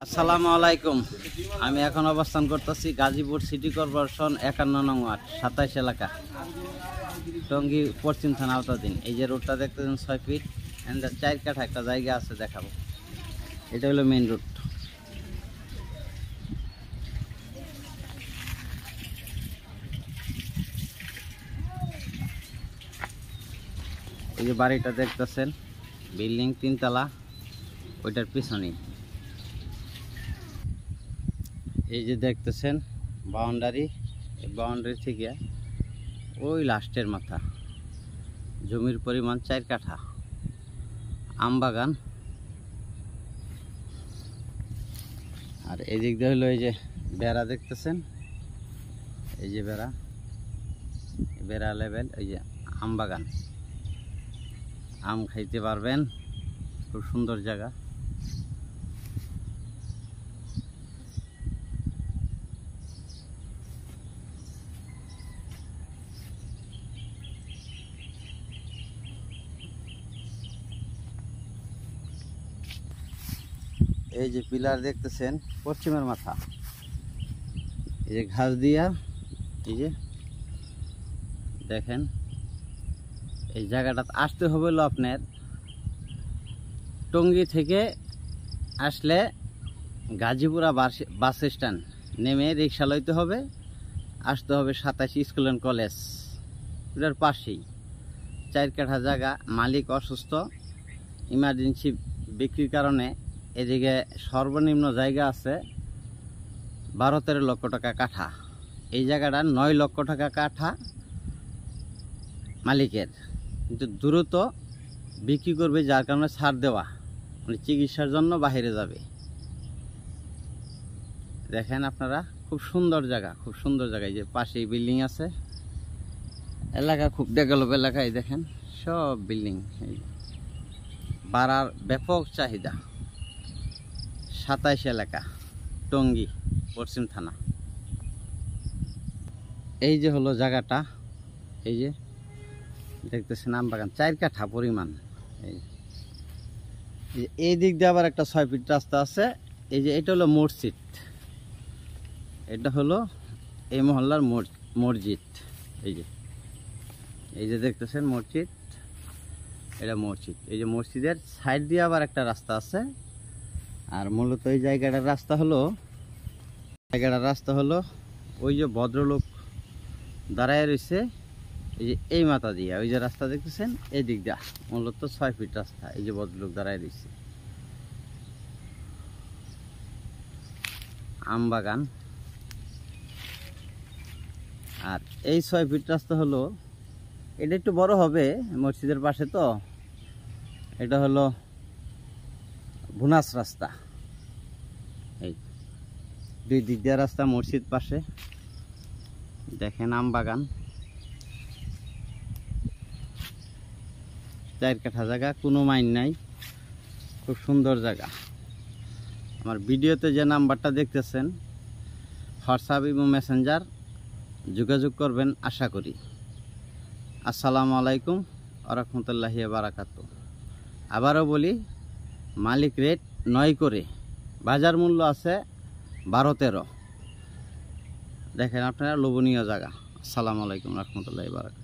আসসালামু আলাইকুম। আমি এখন অবস্থান করতেছি গাজীপুর সিটি কর্পোরেশন 51 নং ওয়ার্ড 27 এলাকা, টঙ্গী পশ্চিম থানা আওতাধীন। এই যে রোডটা দেখতেছেন 6 ফিট, এন্ড 4 কাঠা একটা জায়গা আছে, দেখাবো। এটা হলো মেইন রোড। এই যে বাড়িটা দেখতেছেন, বিল্ডিং 3 তলা, ওইটার পিছনেই। এই যে দেখতেছেন বাউন্ডারি, এই বাউন্ডারি থেকে ওই লাস্টের মাথা, জমির পরিমাণ 4 কাঠা, আম বাগান। আর এই দিক দিয়ে হলো এই যে বেড়া দেখতেছেন, এই যে বেড়া লেভেল, এই যে আম বাগান, আম খাইতে পারবেন, খুব সুন্দর জায়গা। এই যে পিলার দেখতেছেন পশ্চিমের মাথা, এই যে ঘাস দিয়া, এই যে দেখেন এই জায়গাটা আসতে হবে হলো আপনার টঙ্গী থেকে আসলে গাজীপুরা বাস স্ট্যান্ড নেমে রিক্সা লইতে হবে, আসতে হবে 27 স্কুল অ্যান্ড কলেজ, এটার পাশেই 4 কাঠা জায়গা। মালিক অসুস্থ, ইমার্জেন্সি বিক্রির কারণে এদিকে সর্বনিম্ন জায়গা আছে 12-13 লক্ষ টাকা কাঠা। এই জায়গাটা 9 লক্ষ টাকা কাঠা মালিকের, কিন্তু দ্রুত বিক্রি করবে, যার কারণে ছাড় দেওয়া, মানে চিকিৎসার জন্য বাইরে যাবে। দেখেন আপনারা, খুব সুন্দর জায়গা, খুব সুন্দর জায়গা। এই যে পাশেই বিল্ডিং আছে, এলাকা খুব ডেভেলপ এলাকা। এই দেখেন সব বিল্ডিং, বাড়ার ব্যাপক চাহিদা। 27 এলাকা, টঙ্গী পশ্চিম থানা। এই যে হলো জায়গাটা, এই যে দেখতেছেন আম বাগান, 4 কাঠা পরিমাণ। এই দিক দিয়ে আবার একটা 6 ফিট রাস্তা আছে। এই যে এটা হলো মসজিদ, এটা হলো এই মহল্লার মসজিদ। এই যে দেখতেছেন মসজিদ, এটা মসজিদ। এই যে মসজিদের সাইড দিয়ে আবার একটা রাস্তা আছে। আর মূলত এই জায়গাটার রাস্তা হলো ওই যে ভদ্রলোক দাঁড়ায় রয়েছে, এই যে এই মাথা দিয়া, ওই যে রাস্তা দেখতেছেন এই দিক দিয়া, মূলত 6 ফিট রাস্তা। এই যে ভদ্রলোক দাঁড়ায় রয়েছে, আম বাগান। আর এই 6 ফিট রাস্তা হলো, এটা একটু বড় হবে মসজিদের পাশে, তো এটা হলো বুনাস রাস্তা। এই 2 দিক দিয়ে রাস্তা, মসজিদ পাশে। দেখেন আম বাগান, 4 কাঠা জায়গা, কোনো মাইন নাই, খুব সুন্দর জায়গা। আমার ভিডিওতে যে নাম্বারটা দেখতেছেন, হোয়াটসঅ্যাপ এবং মেসেঞ্জার যোগাযোগ করবেন আশা করি। আসসালামু আলাইকুম ওয়া রাহমাতুল্লাহি ওয়া বারাকাতুহু। আবারও বলি, মালিক রেট 9 করে, বাজার মূল্য আছে 12-13। দেখেন আপনারা, লোভনীয় জায়গা। আসসালামু আলাইকুম ওয়া রাহমাতুল্লাহি ওয়া বারাকাতুহু।